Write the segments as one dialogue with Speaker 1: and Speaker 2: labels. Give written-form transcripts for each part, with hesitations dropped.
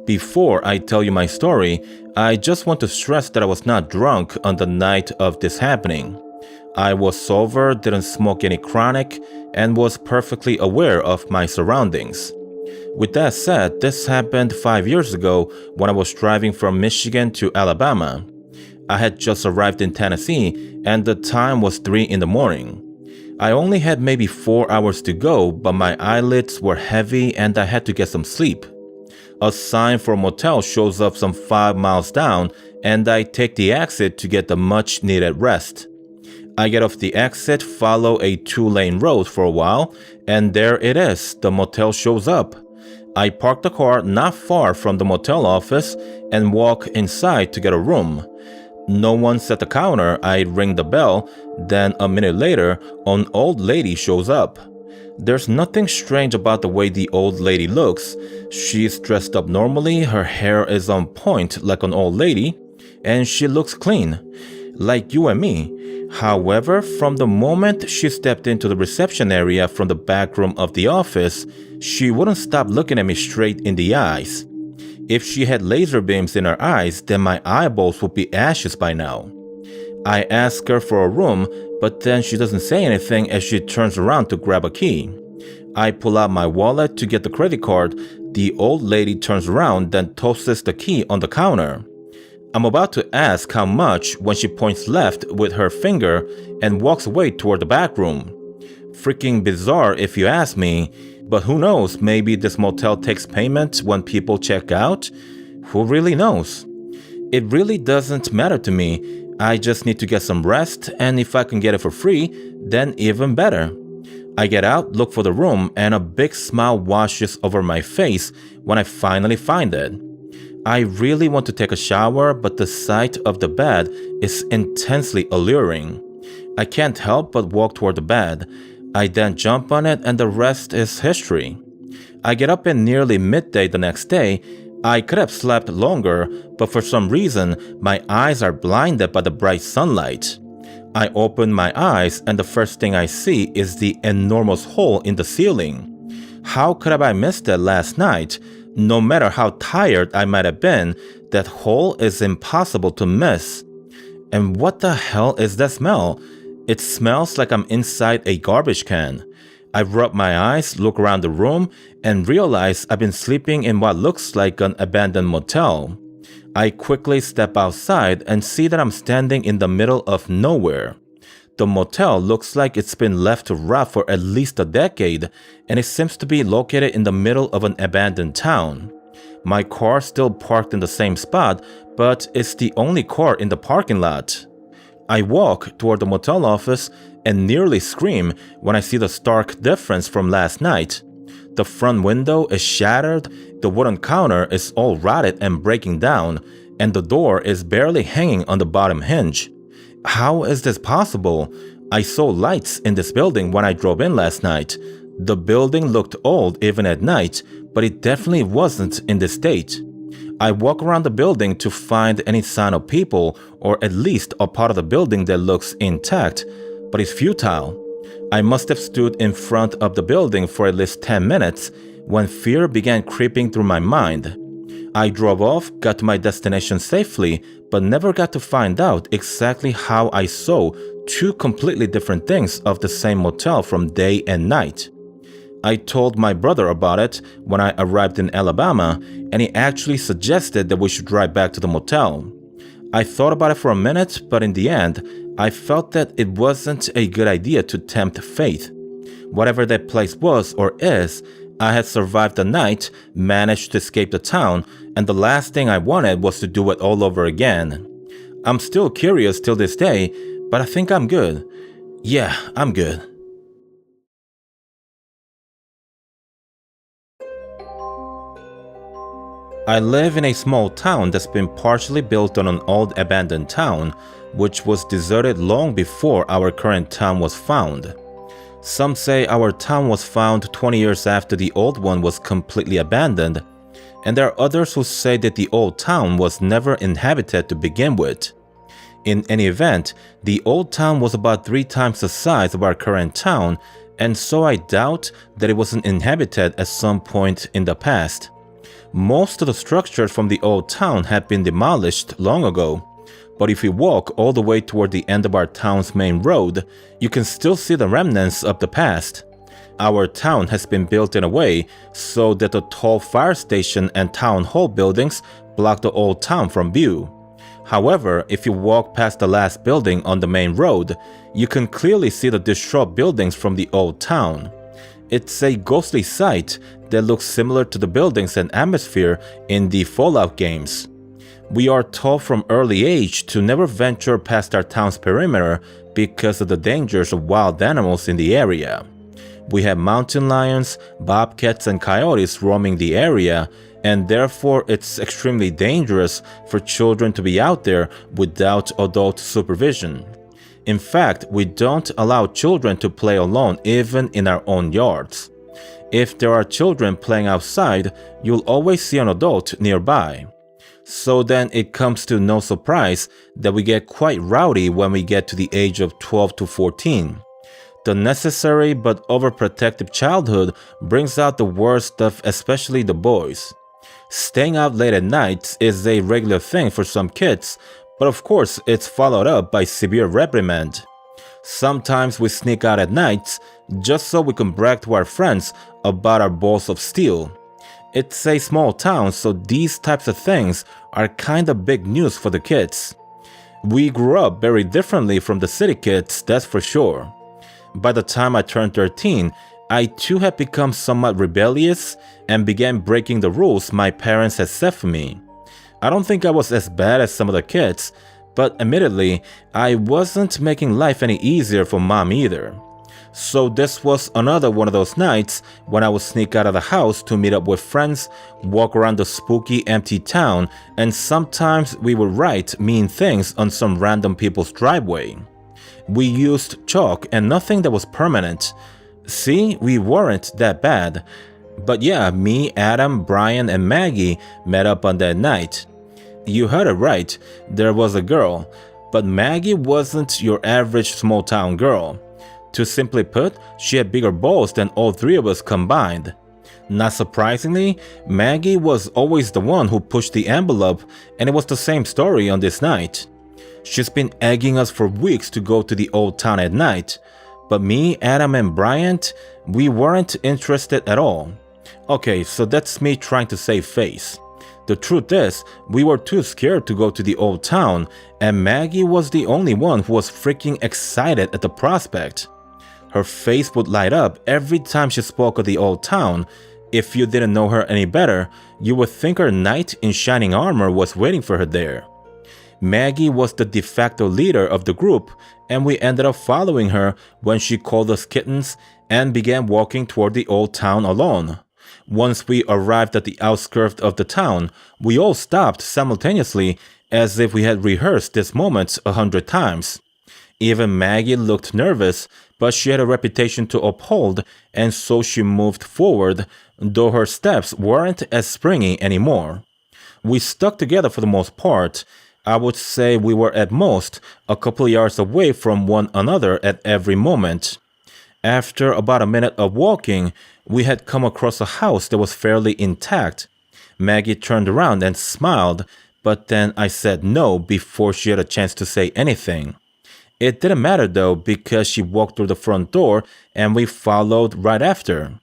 Speaker 1: Before I tell you my story, I just want to stress that I was not drunk on the night of this happening. I was sober, didn't smoke any chronic, and was perfectly aware of my surroundings. With that said, this happened 5 years ago when I was driving from Michigan to Alabama. I had just arrived in Tennessee, and the time was 3 in the morning. I only had maybe 4 hours to go, but my eyelids were heavy and I had to get some sleep. A sign for a motel shows up some 5 miles down, and I take the exit to get the much-needed rest. I get off the exit, follow a 2-lane road for a while, and there it is, the motel shows up. I park the car not far from the motel office and walk inside to get a room. No one's at the counter. I ring the bell, then a minute later, an old lady shows up. There's nothing strange about the way the old lady looks. She's dressed up normally, her hair is on point like an old lady, and she looks clean, like you and me. However, from the moment she stepped into the reception area from the back room of the office, she wouldn't stop looking at me straight in the eyes. If she had laser beams in her eyes, then my eyeballs would be ashes by now. I ask her for a room, but then she doesn't say anything as she turns around to grab a key. I pull out my wallet to get the credit card. The old lady turns around, then tosses the key on the counter. I'm about to ask how much when she points left with her finger and walks away toward the back room. Freaking bizarre if you ask me, but who knows, maybe this motel takes payment when people check out? Who really knows? It really doesn't matter to me. I just need to get some rest, and if I can get it for free, then even better. I get out, look for the room, and a big smile washes over my face when I finally find it. I really want to take a shower, but the sight of the bed is intensely alluring. I can't help but walk toward the bed. I then jump on it, and the rest is history. I get up at nearly midday the next day. I could have slept longer, but for some reason, my eyes are blinded by the bright sunlight. I open my eyes, and the first thing I see is the enormous hole in the ceiling. How could have I missed that last night? No matter how tired I might have been, that hole is impossible to miss. And what the hell is that smell? It smells like I'm inside a garbage can. I rub my eyes, look around the room, and realize I've been sleeping in what looks like an abandoned motel. I quickly step outside and see that I'm standing in the middle of nowhere. The motel looks like it's been left to rot for at least a decade, and it seems to be located in the middle of an abandoned town. My car still parked in the same spot, but it's the only car in the parking lot. I walk toward the motel office and nearly scream when I see the stark difference from last night. The front window is shattered, the wooden counter is all rotted and breaking down, and the door is barely hanging on the bottom hinge. How is this possible? I saw lights in this building when I drove in last night. The building looked old even at night, but it definitely wasn't in this state. I walk around the building to find any sign of people, or at least a part of the building that looks intact, but it's futile. I must have stood in front of the building for at least 10 minutes when fear began creeping through my mind. I drove off, got to my destination safely, but never got to find out exactly how I saw 2 completely different things of the same motel from day and night. I told my brother about it when I arrived in Alabama, and he actually suggested that we should drive back to the motel. I thought about it for a minute, but in the end, I felt that it wasn't a good idea to tempt fate. Whatever that place was or is, I had survived the night, managed to escape the town, and the last thing I wanted was to do it all over again. I'm still curious till this day, but I think I'm good. Yeah, I'm good. I live in a small town that's been partially built on an old abandoned town, which was deserted long before our current town was found. Some say our town was found 20 years after the old one was completely abandoned, and there are others who say that the old town was never inhabited to begin with. In any event, the old town was about 3 times the size of our current town, and so I doubt that it wasn't inhabited at some point in the past. Most of the structures from the old town had been demolished long ago, but if we walk all the way toward the end of our town's main road, you can still see the remnants of the past. Our town has been built in a way so that the tall fire station and town hall buildings block the old town from view. However, if you walk past the last building on the main road, you can clearly see the distraught buildings from the old town. It's a ghostly sight that looks similar to the buildings and atmosphere in the Fallout games. We are taught from early age to never venture past our town's perimeter because of the dangers of wild animals in the area. We have mountain lions, bobcats, and coyotes roaming the area, and therefore it's extremely dangerous for children to be out there without adult supervision. In fact, we don't allow children to play alone even in our own yards. If there are children playing outside, you'll always see an adult nearby. So then it comes to no surprise that we get quite rowdy when we get to the age of 12 to 14. The necessary but overprotective childhood brings out the worst of especially the boys. Staying out late at night is a regular thing for some kids, but of course it's followed up by severe reprimand. Sometimes we sneak out at night just so we can brag to our friends about our balls of steel. It's a small town, so these types of things are kinda big news for the kids. We grew up very differently from the city kids, that's for sure. By the time I turned 13, I too had become somewhat rebellious and began breaking the rules my parents had set for me. I don't think I was as bad as some of the kids, but admittedly, I wasn't making life any easier for mom either. So this was another one of those nights when I would sneak out of the house to meet up with friends, walk around the spooky empty town, and sometimes we would write mean things on some random people's driveway. We used chalk and nothing that was permanent. See, we weren't that bad. But yeah, me, Adam, Brian, and Maggie met up on that night. You heard it right, there was a girl, but Maggie wasn't your average small town girl. To simply put, she had bigger balls than all three of us combined. Not surprisingly, Maggie was always the one who pushed the envelope, and it was the same story on this night. She's been egging us for weeks to go to the old town at night, but me, Adam, and Bryant, we weren't interested at all. Okay, so that's me trying to save face. The truth is, we were too scared to go to the old town, and Maggie was the only one who was freaking excited at the prospect. Her face would light up every time she spoke of the old town. If you didn't know her any better, you would think her knight in shining armor was waiting for her there. Maggie was the de facto leader of the group, and we ended up following her when she called us kittens and began walking toward the old town alone. Once we arrived at the outskirts of the town, we all stopped simultaneously as if we had rehearsed this moment 100 times. Even Maggie looked nervous, but she had a reputation to uphold, and so she moved forward, though her steps weren't as springy anymore. We stuck together for the most part. I would say we were at most a couple yards away from one another at every moment. After about a minute of walking, we had come across a house that was fairly intact. Maggie turned around and smiled, but then I said no before she had a chance to say anything. It didn't matter though, because she walked through the front door and we followed right after.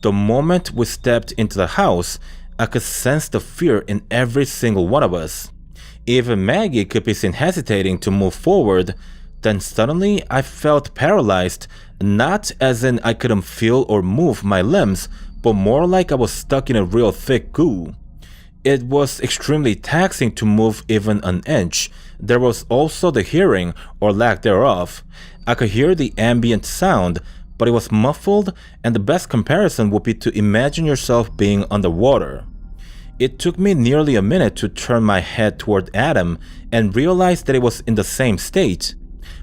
Speaker 1: The moment we stepped into the house, I could sense the fear in every single one of us. Even Maggie could be seen hesitating to move forward. Then suddenly I felt paralyzed, not as in I couldn't feel or move my limbs, but more like I was stuck in a real thick goo. It was extremely taxing to move even an inch. There was also the hearing, or lack thereof. I could hear the ambient sound, but it was muffled, and the best comparison would be to imagine yourself being underwater. It took me nearly a minute to turn my head toward Adam and realize that it was in the same state.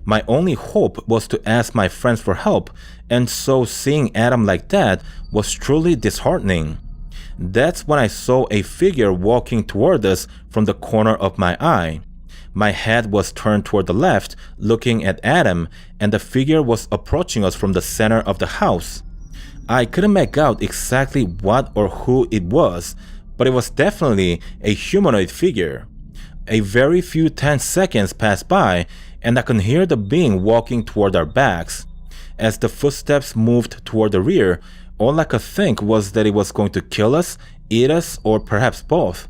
Speaker 1: My only hope was to ask my friends for help, and so seeing Adam like that was truly disheartening. That's when I saw a figure walking toward us from the corner of my eye. My head was turned toward the left, looking at Adam, and the figure was approaching us from the center of the house. I couldn't make out exactly what or who it was, but it was definitely a humanoid figure. A very few tense seconds passed by, and I could hear the being walking toward our backs. As the footsteps moved toward the rear, all I could think was that it was going to kill us, eat us, or perhaps both.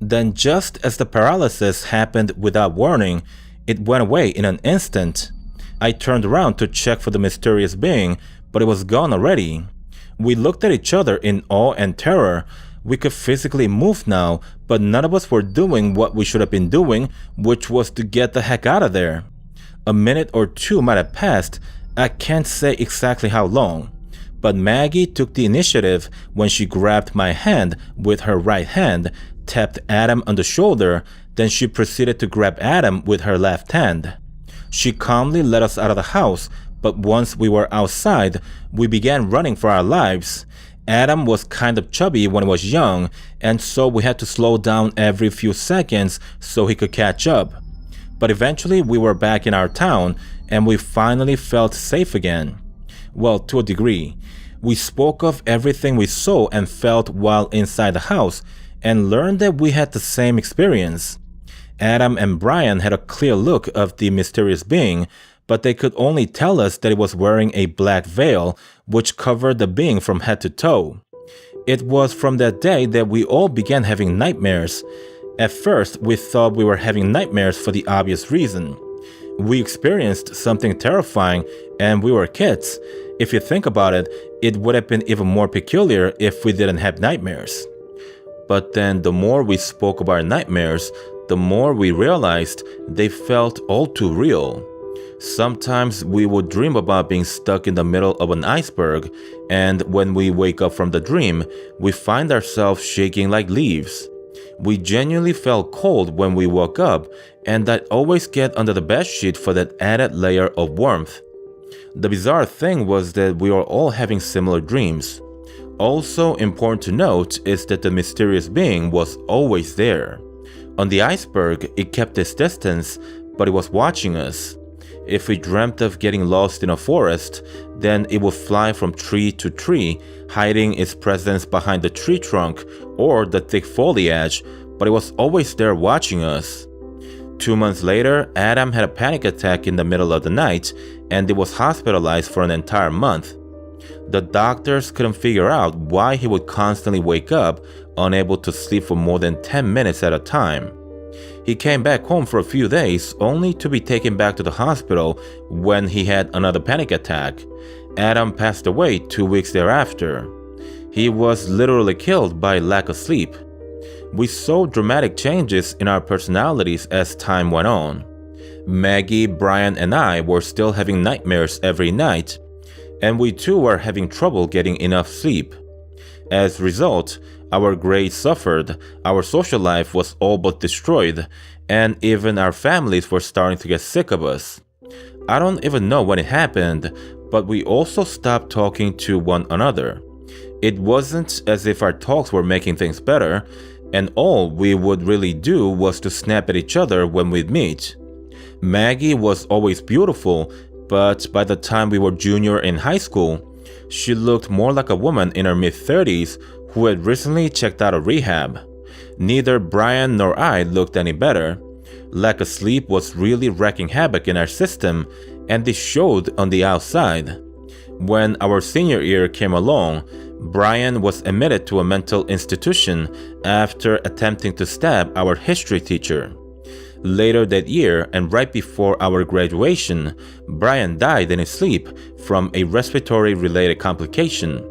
Speaker 1: Then, just as the paralysis happened without warning, it went away in an instant. I turned around to check for the mysterious being, but it was gone already. We looked at each other in awe and terror. We could physically move now, but none of us were doing what we should have been doing, which was to get the heck out of there. A minute or two might have passed. I can't say exactly how long. But Maggie took the initiative when she grabbed my hand with her right hand, tapped Adam on the shoulder, then she proceeded to grab Adam with her left hand. She calmly led us out of the house, but once we were outside, we began running for our lives. Adam was kind of chubby when he was young, and so we had to slow down every few seconds so he could catch up. But eventually we were back in our town, and we finally felt safe again. Well, to a degree. We spoke of everything we saw and felt while inside the house, and learned that we had the same experience. Adam and Brian had a clear look of the mysterious being, but they could only tell us that it was wearing a black veil, which covered the being from head to toe. It was from that day that we all began having nightmares. At first, we thought we were having nightmares for the obvious reason. We experienced something terrifying, and we were kids. If you think about it, it would have been even more peculiar if we didn't have nightmares. But then the more we spoke of our nightmares, the more we realized they felt all too real. Sometimes we would dream about being stuck in the middle of an iceberg, and when we wake up from the dream, we find ourselves shaking like leaves. We genuinely felt cold when we woke up, and I'd always get under the bedsheet for that added layer of warmth. The bizarre thing was that we were all having similar dreams. Also important to note is that the mysterious being was always there. On the iceberg, it kept its distance, but it was watching us. If we dreamt of getting lost in a forest, then it would fly from tree to tree, hiding its presence behind the tree trunk or the thick foliage, but it was always there watching us. 2 months later, Adam had a panic attack in the middle of the night, and he was hospitalized for an entire month. The doctors couldn't figure out why he would constantly wake up, unable to sleep for more than 10 minutes at a time. He came back home for a few days, only to be taken back to the hospital when he had another panic attack. Adam passed away 2 weeks thereafter. He was literally killed by lack of sleep. We saw dramatic changes in our personalities as time went on. Maggie, Brian, and I were still having nightmares every night, and we too were having trouble getting enough sleep. As a result, our grades suffered, our social life was all but destroyed, and even our families were starting to get sick of us. I don't even know when it happened, but we also stopped talking to one another. It wasn't as if our talks were making things better, and all we would really do was to snap at each other when we'd meet. Maggie was always beautiful, but by the time we were junior in high school, she looked more like a woman in her mid-30s who had recently checked out of rehab. Neither Brian nor I looked any better. Lack of sleep was really wreaking havoc in our system, and this showed on the outside. When our senior year came along, Brian was admitted to a mental institution after attempting to stab our history teacher. Later that year, and right before our graduation, Brian died in his sleep from a respiratory-related complication.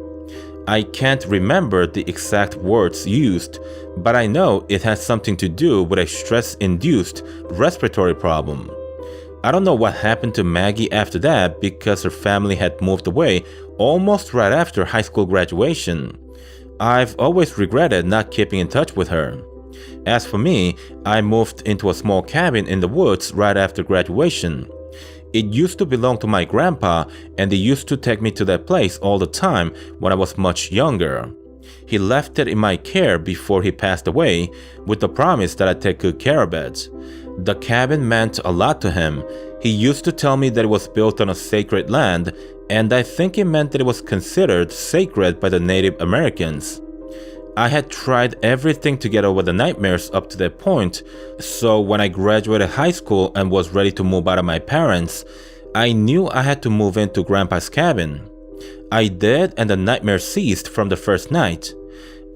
Speaker 1: I can't remember the exact words used, but I know it has something to do with a stress-induced respiratory problem. I don't know what happened to Maggie after that because her family had moved away almost right after high school graduation. I've always regretted not keeping in touch with her. As for me, I moved into a small cabin in the woods right after graduation. It used to belong to my grandpa, and he used to take me to that place all the time when I was much younger. He left it in my care before he passed away, with the promise that I'd take good care of it. The cabin meant a lot to him. He used to tell me that it was built on a sacred land, and I think it meant that it was considered sacred by the Native Americans. I had tried everything to get over the nightmares up to that point, so when I graduated high school and was ready to move out of my parents, I knew I had to move into Grandpa's cabin. I did, and the nightmare ceased from the first night.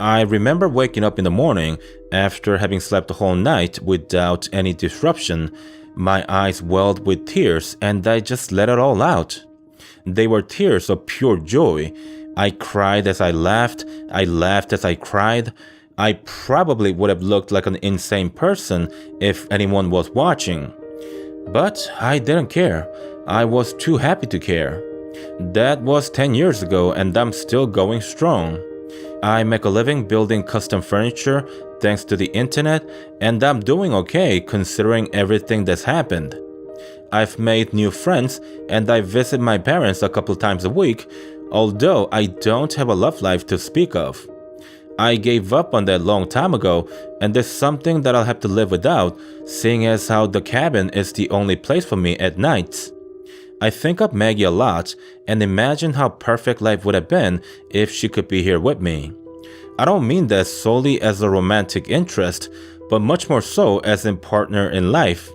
Speaker 1: I remember waking up in the morning after having slept the whole night without any disruption. My eyes welled with tears, and I just let it all out. They were tears of pure joy. I cried as I laughed as I cried. I probably would have looked like an insane person if anyone was watching. But I didn't care. I was too happy to care. That was 10 years ago, and I'm still going strong. I make a living building custom furniture thanks to the internet, and I'm doing okay considering everything that's happened. I've made new friends, and I visit my parents a couple times a week, although I don't have a love life to speak of. I gave up on that long time ago, and there's something that I'll have to live without, seeing as how the cabin is the only place for me at nights. I think of Maggie a lot and imagine how perfect life would have been if she could be here with me. I don't mean that solely as a romantic interest, but much more so as a partner in life.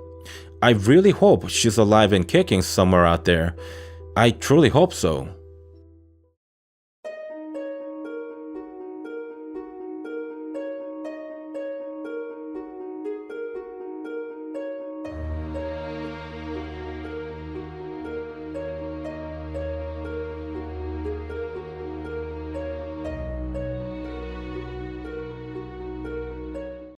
Speaker 1: I really hope she's alive and kicking somewhere out there. I truly hope so.